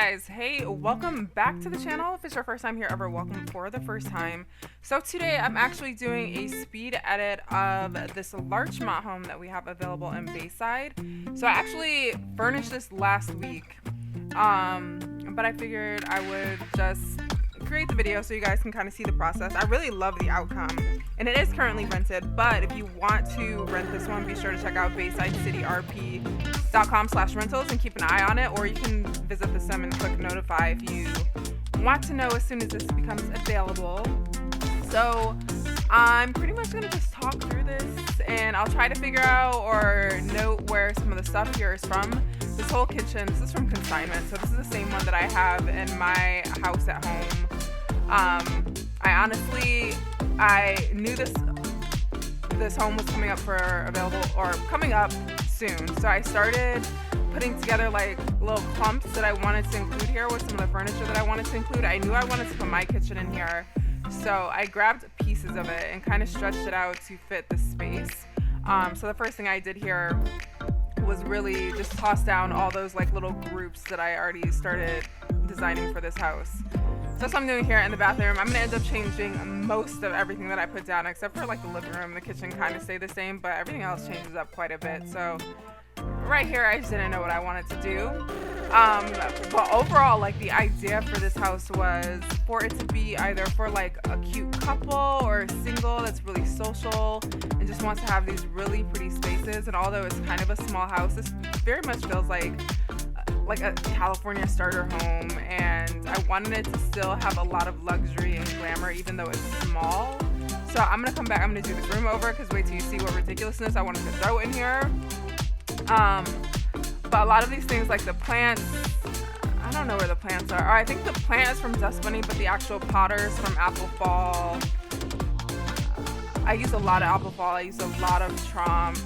guys, hey, welcome back to the channel. If it's your first time here ever, welcome for the first time. So today I'm actually doing a speed edit of this Larchmont home that we have available in Bayside. So I actually furnished this last week, but I figured I would just create the video so you guys can kind of see the process. I really love the outcome, and it is currently rented, but if you want to rent this one, be sure to check out BaysideCityRP.com/rentals and keep an eye on it, or you can visit the sim and click notify if you want to know as soon as this becomes available. So I'm pretty much going to just talk through this, and I'll try to figure out or note where some of the stuff here is from. This whole kitchen, this is from consignment, so this is the same one that I have in my house at home. I knew this home was coming up coming up soon, so I started putting together like little clumps that I wanted to include here with some of the furniture that I wanted to include. I knew I wanted to put my kitchen in here, so I grabbed pieces of it and kind of stretched it out to fit the space. So the first thing I did here was really just toss down all those like little groups that I already started designing for this house. So that's what I'm doing here in the bathroom. I'm gonna end up changing most of everything that I put down, except for like the living room. The kitchen kind of stay the same, but everything else changes up quite a bit. So right here, I just didn't know what I wanted to do. But overall, like the idea for this house was for it to be either for like a cute couple or a single that's really social and just wants to have these really pretty spaces. And although it's kind of a small house, this very much feels like a California starter home, and I wanted it to still have a lot of luxury and glamour even though it's small. So I'm gonna come back, I'm gonna do this room over, because wait till you see what ridiculousness I wanted to throw in here. But a lot of these things like the plants, I don't know where the plants are. I think the plant is from Dust Bunny, but the actual potter is from Apple Fall. I use a lot of Apple Fall, I use a lot of Trump,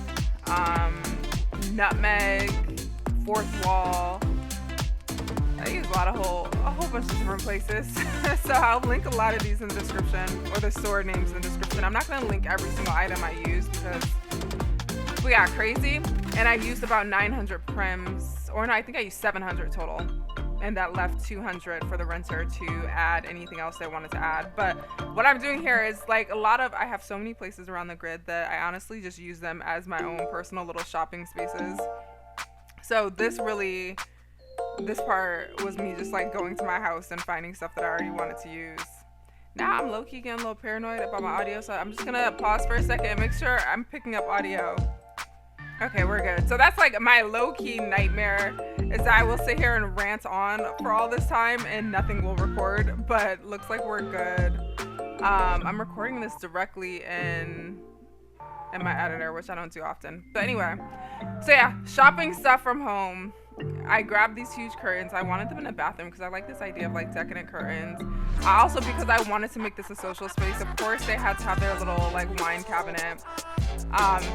Nutmeg, Fourth Wall. I use a whole bunch of different places. So I'll link a lot of these in the description, or the store names in the description. I'm not going to link every single item I use because we got crazy. And I used about 900 prims, or no, I think I used 700 total. And that left 200 for the renter to add anything else they wanted to add. But what I'm doing here is like I have so many places around the grid that I honestly just use them as my own personal little shopping spaces. So this part was me just like going to my house and finding stuff that I already wanted to use. Now I'm low-key getting a little paranoid about my audio, so I'm just gonna pause for a second and make sure I'm picking up audio. Okay, we're good. So that's like my low-key nightmare, is that I will sit here and rant on for all this time and nothing will record, but looks like we're good. I'm recording this directly in my editor, which I don't do often. But anyway, so yeah, shopping stuff from home. I grabbed these huge curtains. I wanted them in a bathroom because I like this idea of like decadent curtains. Also because I wanted to make this a social space. Of course, they had to have their little like wine cabinet.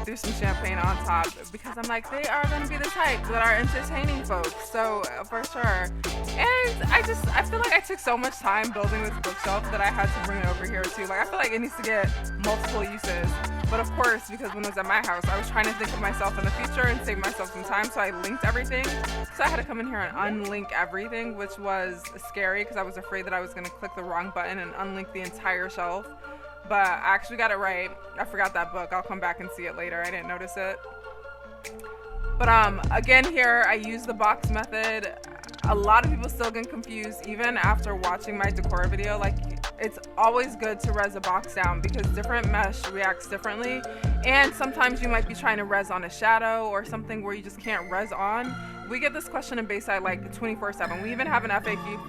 Threw some champagne on top because I'm like, they are going to be the type that are entertaining folks. So for sure. And I feel like I took so much time building this bookshelf that I had to bring it over here too. Like I feel like it needs to get multiple uses. But of course, because when it was at my house, I was trying to think of myself in the future and save myself some time, so I linked everything. So I had to come in here and unlink everything, which was scary because I was afraid that I was going to click the wrong button and unlink the entire shelf. But I actually got it right. I forgot that book. I'll come back and see it later. I didn't notice it. But again here, I use the box method. A lot of people still get confused even after watching my decor video. Like, it's always good to res a box down because different mesh reacts differently, and sometimes you might be trying to res on a shadow or something where you just can't res on. We get this question in Bayside like 24/7. We even have an FAQ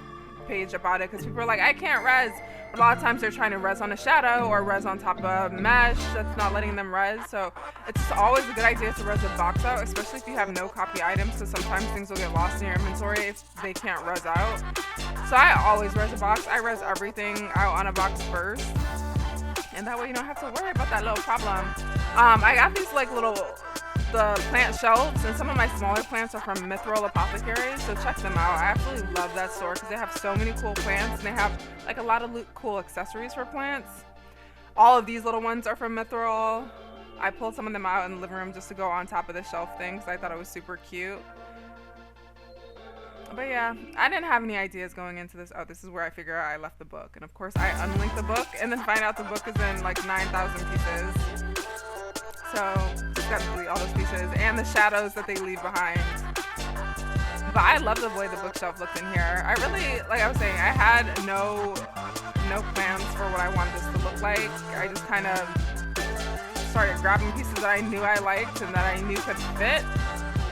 page about it because people are like, I can't res, but a lot of times they're trying to res on a shadow or res on top of mesh that's not letting them res. So it's always a good idea to res a box out, especially if you have no copy items, because sometimes things will get lost in your inventory if they can't res out. So I always res a box. I res everything out on a box first, and that way you don't have to worry about that little problem. I got these like the plant shelves, and some of my smaller plants are from Mithril Apothecary, so check them out. I absolutely love that store because they have so many cool plants, and they have like a lot of cool accessories for plants. All of these little ones are from Mithril. I pulled some of them out in the living room just to go on top of the shelf thing because I thought it was super cute. But yeah, I didn't have any ideas going into this. Oh, this is where I figure out I left the book. And of course, I unlink the book and then find out the book is in like 9,000 pieces. So just gotta delete all those pieces and the shadows that they leave behind. But I love the way the bookshelf looked in here. I really, like I was saying, I had no plans for what I wanted this to look like. I just kind of started grabbing pieces that I knew I liked and that I knew could fit.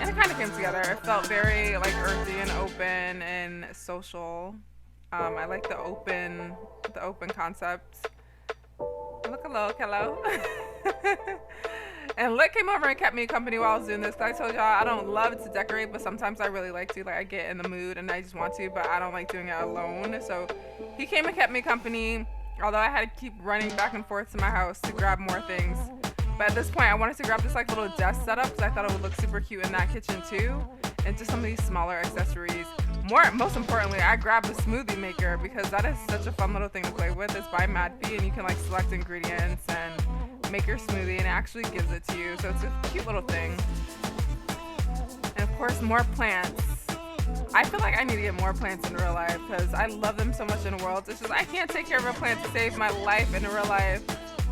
And it kind of came together. It felt very like earthy and open and social. I like the open concept. Look, hello. And Lit came over and kept me company while I was doing this. Cause I told y'all I don't love to decorate, but sometimes I really like to. Like I get in the mood and I just want to, but I don't like doing it alone. So he came and kept me company. Although I had to keep running back and forth to my house to grab more things. But at this point, I wanted to grab this like little desk setup because I thought it would look super cute in that kitchen too. And just some of these smaller accessories. Most importantly, I grabbed the smoothie maker because that is such a fun little thing to play with. It's by MadFee and you can like select ingredients and make your smoothie and it actually gives it to you. So it's a cute little thing. And of course, more plants. I feel like I need to get more plants in real life because I love them so much in the world. It's just I can't take care of a plant to save my life in real life.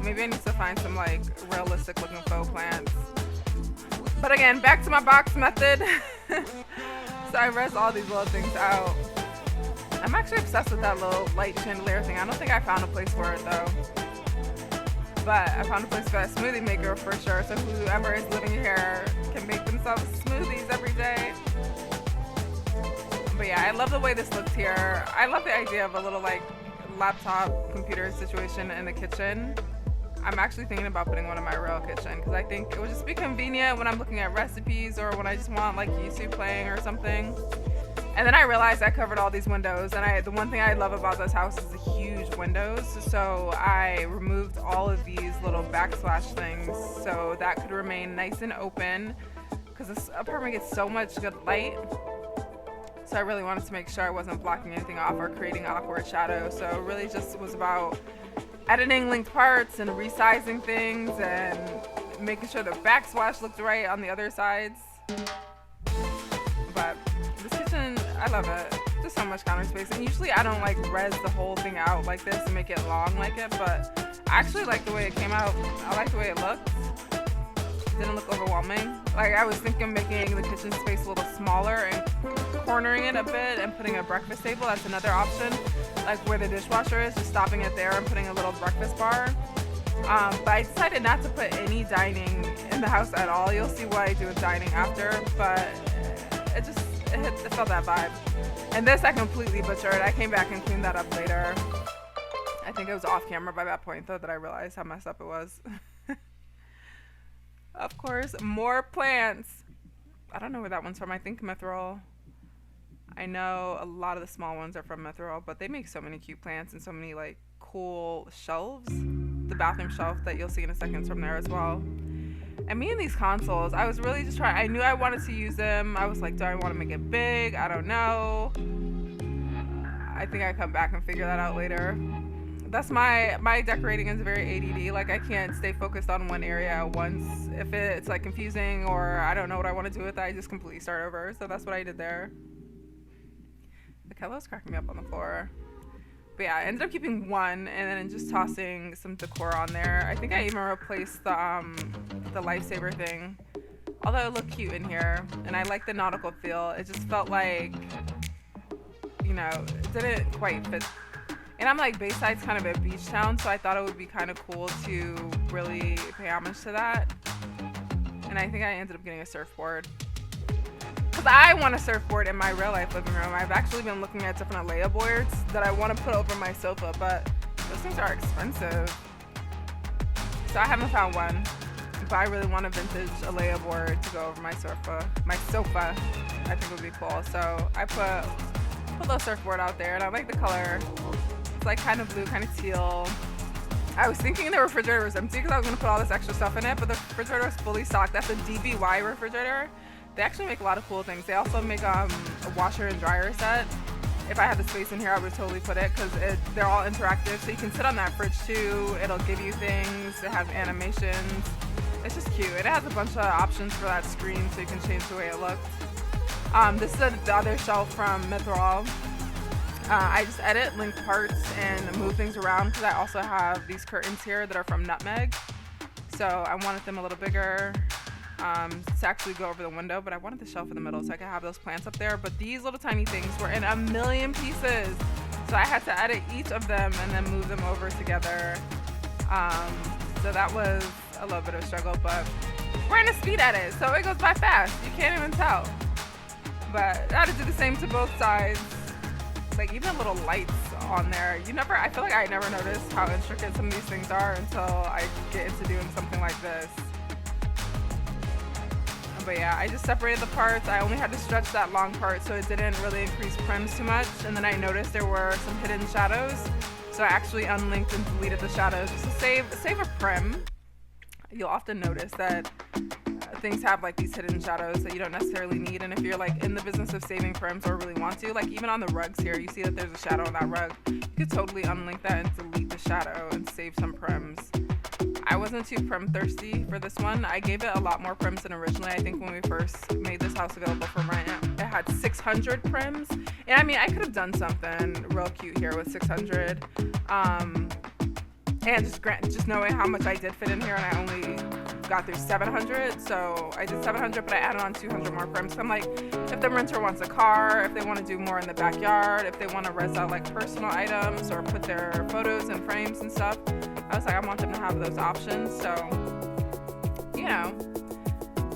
Maybe I need to find some like realistic looking faux plants. But again, back to my box method. So I rezzed all these little things out. I'm actually obsessed with that little light chandelier thing. I don't think I found a place for it though. But I found a place for that smoothie maker for sure. So whoever is living here can make themselves smoothies every day. But yeah, I love the way this looks here. I love the idea of a little like laptop computer situation in the kitchen. I'm actually thinking about putting one in my real kitchen because I think it would just be convenient when I'm looking at recipes or when I just want like YouTube playing or something. And then I realized I covered all these windows and the one thing I love about this house is the huge windows. So I removed all of these little backslash things so that could remain nice and open because this apartment gets so much good light. So I really wanted to make sure I wasn't blocking anything off or creating awkward shadow. So it really just was about editing linked parts and resizing things and making sure the backsplash looked right on the other sides. But this kitchen, I love it. There's so much counter space. And usually I don't like res the whole thing out like this and make it long like it, but I actually like the way it came out. I like the way it looked. It didn't look overwhelming. Like I was thinking of making the kitchen space a little smaller and cornering it a bit and putting a breakfast table. That's another option. Like where the dishwasher is, just stopping it there and putting a little breakfast bar. But I decided not to put any dining in the house at all. You'll see what I do with dining after, but it felt that vibe. And this I completely butchered. I came back and cleaned that up later. I think it was off camera by that point though that I realized how messed up it was. Of course, more plants. I don't know where that one's from. I think Mithril. I know a lot of the small ones are from Mithril, but they make so many cute plants and so many like cool shelves. The bathroom shelf that you'll see in a second is from there as well. And me and these consoles, I was really just trying. I knew I wanted to use them. I was like, do I want to make it big? I don't know. I think I come back and figure that out later. That's my decorating is very ADD. Like I can't stay focused on one area at once. If it's like confusing or I don't know what I want to do with it, I just completely start over. So that's what I did there. The Kello's cracking me up on the floor. But yeah, I ended up keeping one and then just tossing some decor on there. I think I even replaced the lifesaver thing. Although it looked cute in here. And I like the nautical feel. It just felt like, you know, it didn't quite fit. And I'm like, Bayside's kind of a beach town, so I thought it would be kind of cool to really pay homage to that. And I think I ended up getting a surfboard. Because I want a surfboard in my real life living room. I've actually been looking at different Alea boards that I want to put over my sofa, but those things are expensive. So I haven't found one. But I really want a vintage Alea board to go over my sofa. My sofa, I think would be cool. So I put a little surfboard out there, and I like the color. It's like kind of blue, kind of teal. I was thinking the refrigerator was empty because I was going to put all this extra stuff in it, but the refrigerator was fully stocked. That's a DBY refrigerator. They actually make a lot of cool things. They also make a washer and dryer set. If I had the space in here, I would totally put it because they're all interactive. So you can sit on that fridge too. It'll give you things. It has animations. It's just cute. It has a bunch of options for that screen so you can change the way it looks. This is the other shelf from Mithril. I just edit, link parts, and move things around because I also have these curtains here that are from Nutmeg. So I wanted them a little bigger to actually go over the window, but I wanted the shelf in the middle so I could have those plants up there. But these little tiny things were in a million pieces. So I had to edit each of them and then move them over together. So that was a little bit of a struggle, but we're in a speed edit, so it goes by fast. You can't even tell. But I had to do the same to both sides. Like even little lights on there. I feel like I never noticed how intricate some of these things are until I get into doing something like this. But yeah, I just separated the parts. I only had to stretch that long part so it didn't really increase prims too much. And then I noticed there were some hidden shadows. So I actually unlinked and deleted the shadows just to save a prim. You'll often notice that things have like these hidden shadows that you don't necessarily need, and if you're like in the business of saving prims or really want to, like even on the rugs here, you see that there's a shadow on that rug. You could totally unlink that and delete the shadow and save some prims. I wasn't too prim thirsty for this one. I gave it a lot more prims than originally. I think when we first made this house available for rent, it had 600 prims, and I mean I could have done something real cute here with 600. And just knowing how much I did fit in here, and I only got through 700, so I did 700, but I added on 200 more prims. So I'm like, if the renter wants a car, if they want to do more in the backyard, if they want to res out like personal items or put their photos in frames and stuff, I was like, I want them to have those options. So, you know,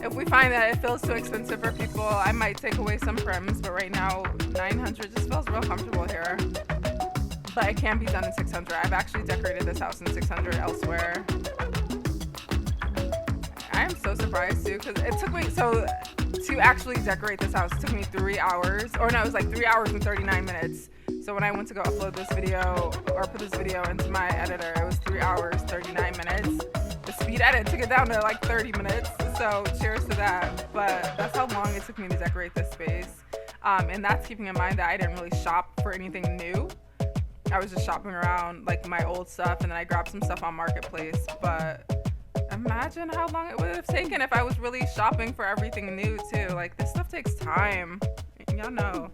if we find that it feels too expensive for people, I might take away some prims, but right now 900 just feels real comfortable here. But it can be done in 600. I've actually decorated this house in 600 elsewhere. I am so surprised too, because it took me, to actually decorate this house, it took me 3 hours, or no, it was like 3 hours and 39 minutes. So when I went to go upload this video, or put this video into my editor, it was 3 hours, 39 minutes. The speed edit took it down to like 30 minutes, so cheers to that. But that's how long it took me to decorate this space. And that's keeping in mind that I didn't really shop for anything new. I was just shopping around like my old stuff, and then I grabbed some stuff on Marketplace. But imagine how long it would have taken if I was really shopping for everything new too. Like this stuff takes time. Y'all know.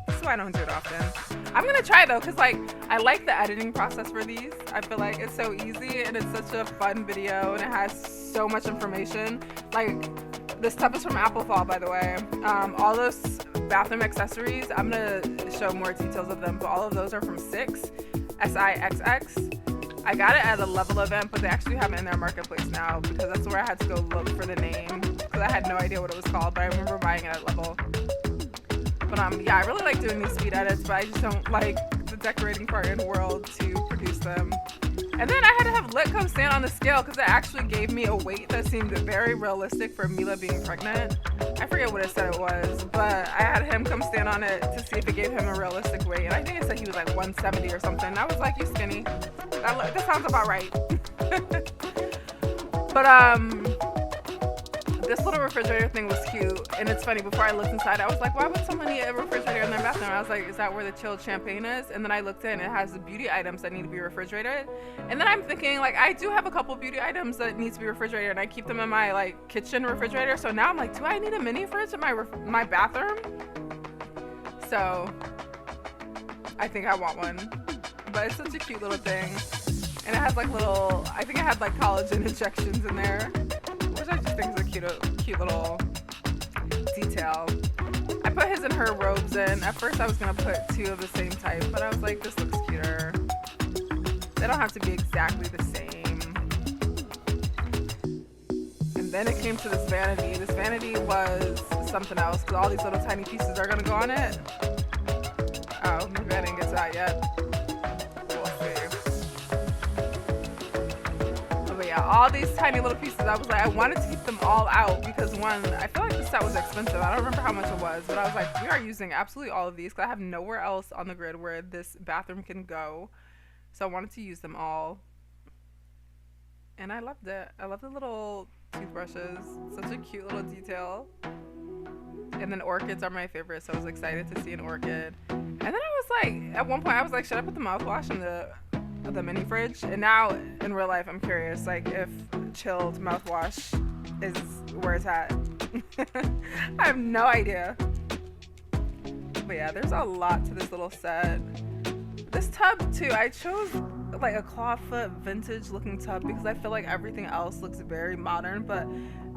This is why I don't do it often. I'm gonna try though, cause like I like the editing process for these. I feel like it's so easy and it's such a fun video, and it has so much information. Like this stuff is from Applefall, by the way. All those bathroom accessories, I'm gonna show more details of them, but all of those are from Six, SIXX. I got it at a Level event, but they actually have it in their Marketplace now, because that's where I had to go look for the name, because I had no idea what it was called, but I remember buying it at Level. But yeah, I really like doing these speed edits, but I just don't like the decorating part in the world to produce them. And then I had to have Lit come stand on the scale, because it actually gave me a weight that seemed very realistic for Meela being pregnant. I forget what it said it was, but I had him come stand on it to see if it gave him a realistic weight. And I think it said he was like 170 or something. And I was like, you skinny. That sounds about right. But this little refrigerator thing was cute, and it's funny, before I looked inside, I was like, why would someone need a refrigerator in their bathroom? I was like, is that where the chilled champagne is? And then I looked in, it has the beauty items that need to be refrigerated. And then I'm thinking, like, I do have a couple beauty items that need to be refrigerated, and I keep them in my like kitchen refrigerator. So now I'm like, do I need a mini fridge in my bathroom? So I think I want one, but it's such a cute little thing. And it has like little, I think it had like collagen injections in there, which I just think is a cute little detail. I put his and her robes in. At first I was gonna put two of the same type, but I was like, this looks cuter. They don't have to be exactly the same. And then it came to this vanity. This vanity was something else, because all these little tiny pieces are gonna go on it. Oh, maybe I didn't get to that yet. All these tiny little pieces, I was like, I wanted to keep them all out, because one, I feel like the set was expensive. I don't remember how much it was, but I was like, we are using absolutely all of these, because I have nowhere else on the grid where this bathroom can go. So I wanted to use them all. And I loved it. I love the little toothbrushes. Such a cute little detail. And then orchids are my favorite, so I was excited to see an orchid. And then I was like, at one point I was like, should I put the mouthwash in the mini fridge? And now in real life I'm curious, like, if chilled mouthwash is where it's at. I have no idea. But yeah, there's a lot to this little set. This tub too, I chose like a clawfoot vintage looking tub because I feel like everything else looks very modern, but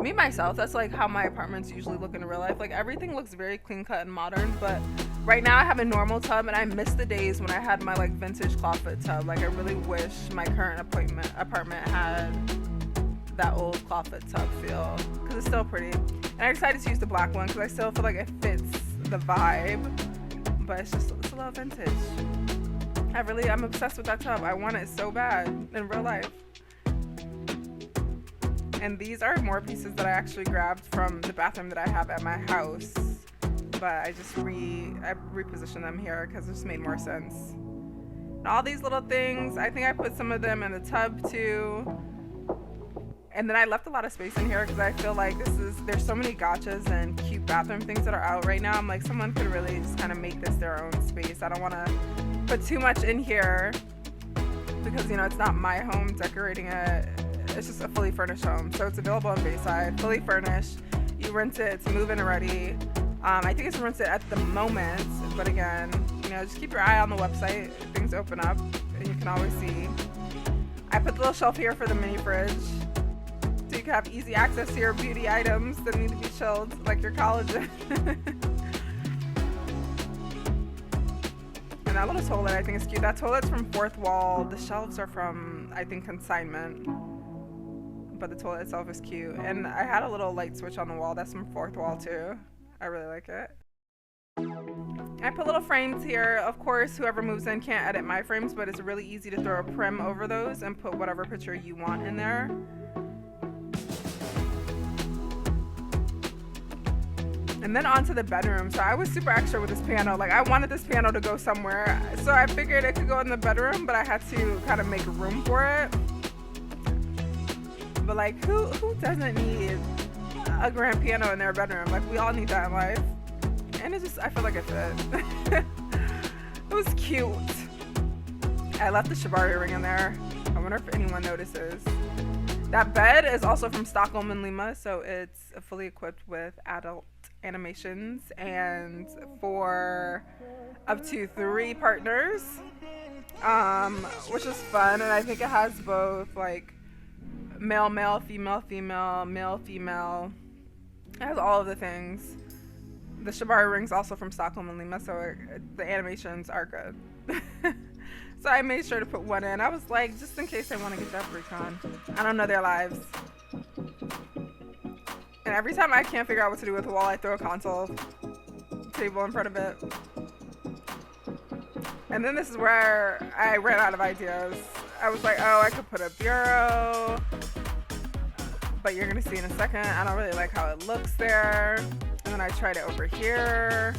me myself, that's like how my apartments usually look in real life. Like everything looks very clean cut and modern, but right now I have a normal tub and I miss the days when I had my like vintage clawfoot tub. Like I really wish my current apartment had that old clawfoot tub feel because it's still pretty. And I decided to use the black one because I still feel like it fits the vibe, but it's a little vintage. I'm obsessed with that tub. I want it so bad in real life. And these are more pieces that I actually grabbed from the bathroom that I have at my house, but I repositioned them here because it just made more sense. And all these little things, I think I put some of them in the tub too. And then I left a lot of space in here because I feel like there's so many gotchas and cute bathroom things that are out right now. I'm like, someone could really just kind of make this their own space. I don't want to put too much in here because, you know, it's not my home decorating it. It's just a fully furnished home. So it's available in Bayside, fully furnished. You rent it, it's move-in ready. I think it's rented at the moment, but again, you know, just keep your eye on the website. Things open up and you can always see. I put the little shelf here for the mini fridge, so you can have easy access to your beauty items that need to be chilled, like your collagen. And that little toilet I think is cute. That toilet's from Fourth Wall. The shelves are from, I think, consignment. But the toilet itself is cute. And I had a little light switch on the wall. That's from Fourth Wall too. I really like it. I put little frames here. Of course, whoever moves in can't edit my frames, but it's really easy to throw a prim over those and put whatever picture you want in there. And then onto the bedroom. So I was super extra with this piano. Like I wanted this piano to go somewhere. So I figured it could go in the bedroom, but I had to kind of make room for it. But like who doesn't need a grand piano in their bedroom? Like we all need that in life. And I feel like it fit. It was cute. I left the shibari ring in there. I wonder if anyone notices. That bed is also from Stockholm and Lima, so it's fully equipped with adult animations and for up to 3 partners, which is fun. And I think it has both like male, female, male, female. It has all of the things. The shibari ring's also from Stockholm and Lima, so the animations are good. So I made sure to put one in. I was like, just in case they want to get that recon. I don't know their lives. And every time I can't figure out what to do with the wall, I throw a console table in front of it. And then this is where I ran out of ideas. I was like, oh, I could put a bureau, but you're gonna see in a second, I don't really like how it looks there. And then I tried it over here.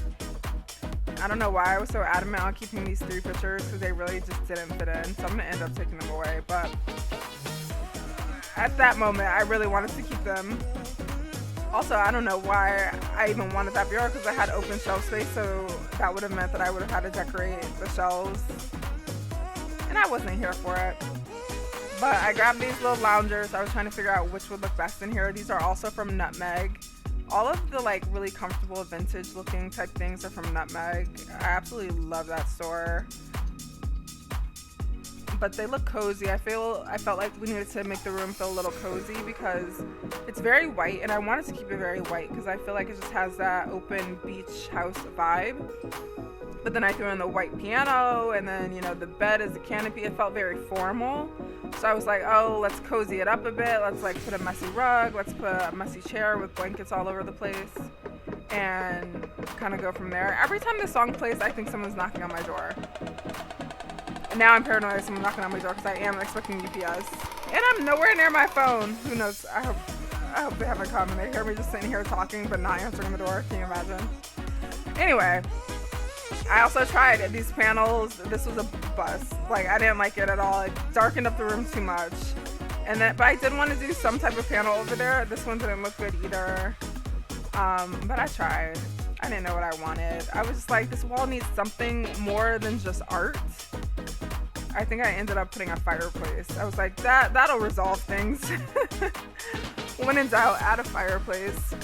I don't know why I was so adamant on keeping these 3 pictures because they really just didn't fit in. So I'm gonna end up taking them away. But at that moment, I really wanted to keep them. Also, I don't know why I even wanted that bureau because I had open shelf space. So that would have meant that I would have had to decorate the shelves. And I wasn't here for it. But I grabbed these little loungers. I was trying to figure out which would look best in here. These are also from Nutmeg. All of the like really comfortable vintage looking type things are from Nutmeg. I absolutely love that store. But they look cozy. I felt like we needed to make the room feel a little cozy because it's very white and I wanted to keep it very white because I feel like it just has that open beach house vibe. But then I threw in the white piano and then, you know, the bed is a canopy. It felt very formal. So I was like, oh, let's cozy it up a bit. Let's like put a messy rug. Let's put a messy chair with blankets all over the place and kind of go from there. Every time this song plays, I think someone's knocking on my door. And now I'm paranoid of someone knocking on my door because I am expecting UPS. And I'm nowhere near my phone. Who knows? I hope they haven't come and they hear me just sitting here talking but not answering the door. Can you imagine? Anyway. I also tried these panels. This was a bust. Like I didn't like it at all. It darkened up the room too much. But I did want to do some type of panel over there. This one didn't look good either. But I tried. I didn't know what I wanted. I was just like, this wall needs something more than just art. I think I ended up putting a fireplace. I was like, that'll resolve things. When in doubt, add a fireplace.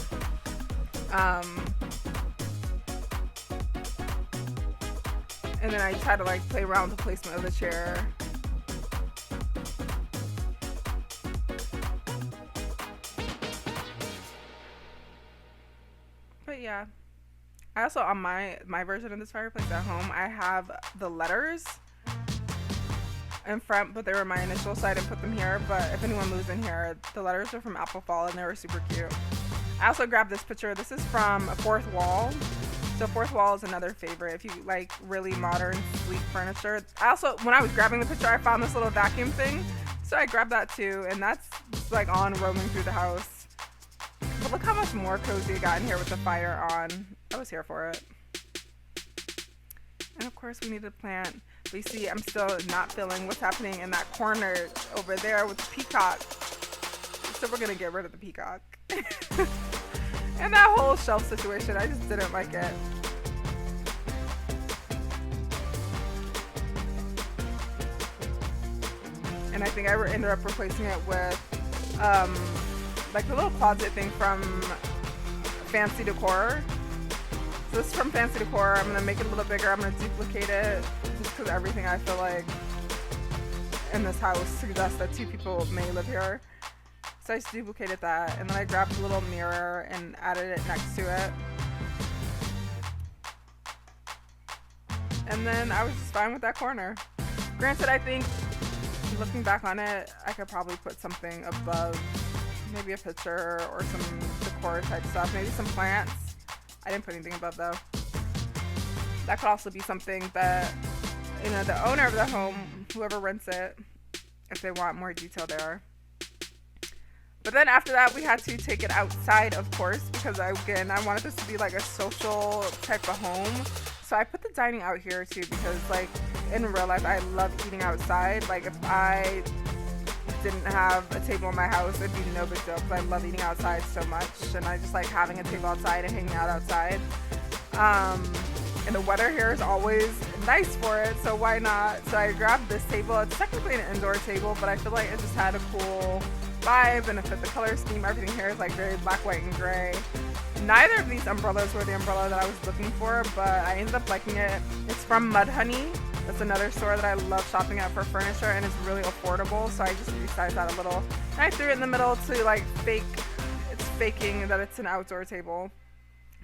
And then I try to like play around with the placement of the chair. But yeah. I also, on my version of this fireplace at home, I have the letters in front, but they were my initials, so I didn't put them here. But if anyone moves in here, the letters are from Apple Fall, and they were super cute. I also grabbed this picture. This is from Fourth Wall. So Fourth Wall is another favorite if you like really modern, sleek furniture. I also, when I was grabbing the picture, I found this little vacuum thing, so I grabbed that too, and that's like on roaming through the house. But look how much more cozy it got in here with the fire on. I was here for it. And of course we need a plant. But you see, I'm still not feeling what's happening in that corner over there with the peacock. So we're gonna get rid of the peacock. And that whole shelf situation, I just didn't like it. And I think I ended up replacing it with like the little closet thing from Fancy Decor. So this is from Fancy Decor. I'm gonna make it a little bigger. I'm gonna duplicate it just because everything I feel like in this house suggests that 2 people may live here. So I just duplicated that, and then I grabbed a little mirror and added it next to it. And then I was just fine with that corner. Granted, I think looking back on it, I could probably put something above, maybe a picture or some decor type stuff, maybe some plants. I didn't put anything above though. That could also be something that, you know, the owner of the home, whoever rents it, if they want more detail there. But then after that, we had to take it outside, of course, because I wanted this to be like a social type of home. So I put the dining out here too, because like in real life, I love eating outside. Like if I didn't have a table in my house, it'd be no big deal, because I love eating outside so much. And I just like having a table outside and hanging out outside. And the weather here is always nice for it, so why not? So I grabbed this table. It's technically an indoor table, but I feel like it just had a cool vibe and it fit the color scheme. Everything here is like very black, white, and gray. Neither of these umbrellas were the umbrella that I was looking for, but I ended up liking it. It's from Mudhoney. That's another store that I love shopping at for furniture, and it's really affordable, so I just resized that a little. And I threw it in the middle to like it's faking that it's an outdoor table,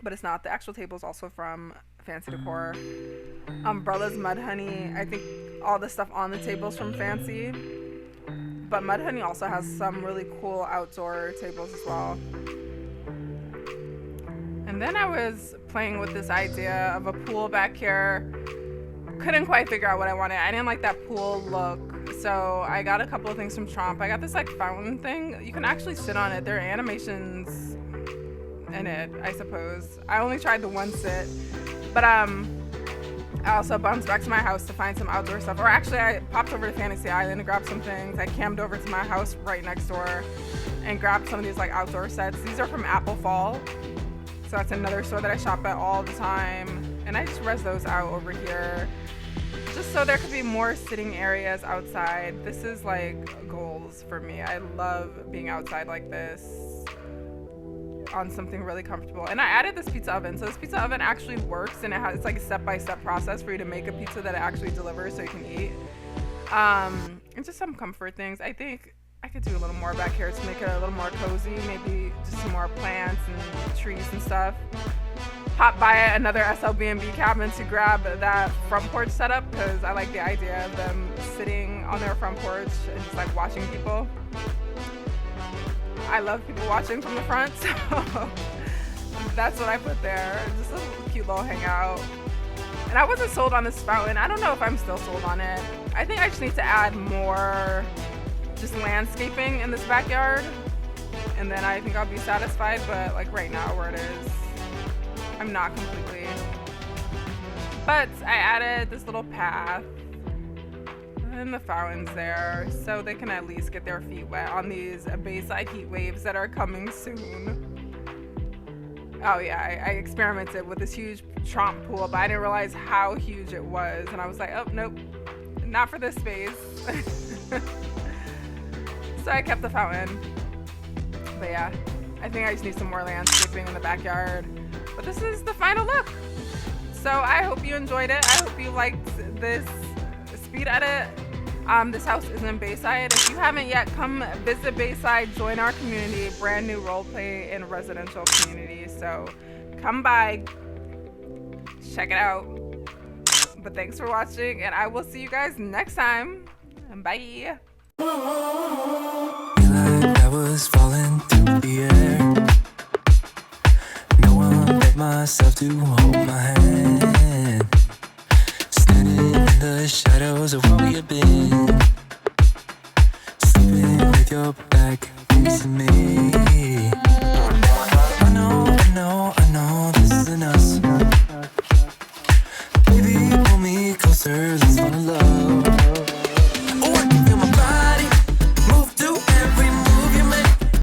but it's not. The actual table is also from Fancy Decor. Umbrellas, Mudhoney. I think all the stuff on the table is from Fancy. But Mudhoney also has some really cool outdoor tables as well. And then I was playing with this idea of a pool back here. Couldn't quite figure out what I wanted. I didn't like that pool look. So I got a couple of things from Tromp. I got this like fountain thing. You can actually sit on it. There are animations in it, I suppose. I only tried the one sit. But I also bounced back to my house to find some outdoor stuff. Or actually, I popped over to Fantasy Island and grabbed some things. I cammed over to my house right next door and grabbed some of these like outdoor sets. These are from Apple Fall. So that's another store that I shop at all the time. And I just res those out over here, just so there could be more sitting areas outside. This is like goals for me. I love being outside like this on something really comfortable. And I added this pizza oven. So this pizza oven actually works, and it's like a step-by-step process for you to make a pizza that it actually delivers so you can eat. And just some comfort things. I think I could do a little more back here to make it a little more cozy. Maybe just some more plants and trees and stuff. Pop by another SLB&B cabin to grab that front porch setup, because I like the idea of them sitting on their front porch and just like watching people. I love people watching from the front, so that's what I put there. Just a cute little hangout. And I wasn't sold on this fountain. I don't know if I'm still sold on it. I think I just need to add more just landscaping in this backyard, and then I think I'll be satisfied. But like right now where it is, I'm not completely. But I added this little path and the fountains there, so they can at least get their feet wet on these Bayside heat waves that are coming soon. Oh yeah, I experimented with this huge Tromp pool, but I didn't realize how huge it was, and I was like, oh nope, not for this space. So I kept the fountain. But yeah, I think I just need some more landscaping in the backyard. But this is the final look. So I hope you enjoyed it. I hope you liked this speed edit. This house is in Bayside. If you haven't yet, come visit Bayside, join our community, brand new roleplay and residential community. So come by, check it out. But thanks for watching, and I will see you guys next time. Bye. Feel like I was falling through the air. No one but myself to hold my hand. Standing in the shadows of where we have been. Sleeping with your back facing me.